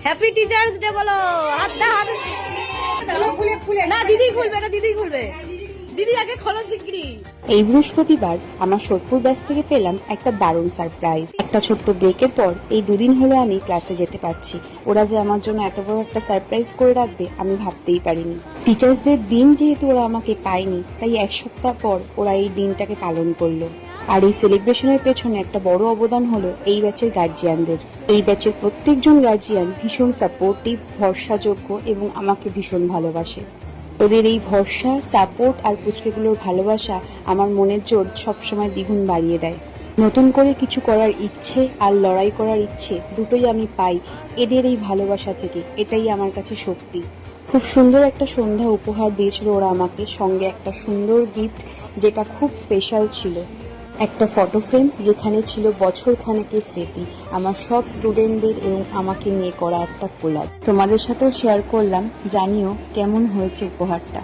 Happy teachers day বলো। হাতটা হাত না, দিদি খুলবে, না দিদি খুলবে। দিদি আগে খোলো শিগগিরি। এই বৃহস্পতিবার আমার সোদপুর ব্যাচ থেকে পেলাম একটা দারুণ সারপ্রাইজ। একটা ছোট্ট ব্রেকের পর এই দুদিন হলো আমি ক্লাসে যেতে পারছি। ওরা যে আমার জন্য এত বড় একটা সারপ্রাইজ করে রাখবে আমি ভাবতেই পারিনি। টিচার্সদের দিন যেহেতু ওরা আমাকে পায়নি, তাই এক সপ্তাহ পর ওরা এই দিনটাকে পালন করলো। আর এই সেলিব্রেশনের পেছনে একটা বড় অবদান হলো এই ব্যাচের গার্জিয়ানদের। এই ব্যাচের প্রত্যেকজন গার্জিয়ান ভীষণ সাপোর্টিভ, ভরসাযোগ্য এবং আমাকে ভীষণ ভালোবাসে। ওদের এই ভরসা, সাপোর্ট আর পুচকেগুলোর ভালোবাসা আমার মনের জোর সবসময় দ্বিগুণ বাড়িয়ে দেয়। নতুন করে কিছু করার ইচ্ছে আর লড়াই করার ইচ্ছে দুটোই আমি পাই এদের এই ভালোবাসা থেকে। এটাই আমার কাছে শক্তি। খুব সুন্দর একটা সন্ধ্যা উপহার দিয়েছিল ওরা আমাকে, সঙ্গে একটা সুন্দর গিফট যেটা খুব স্পেশাল ছিল। একটা ফটো ফ্রেম যেখানে ছিল বছর খানেকের স্মৃতি, আমার সব স্টুডেন্টদের এবং আমাকে নিয়ে করা একটা কোলাজ। তোমাদের সাথেও শেয়ার করলাম, জানিও কেমন হয়েছে উপহারটা।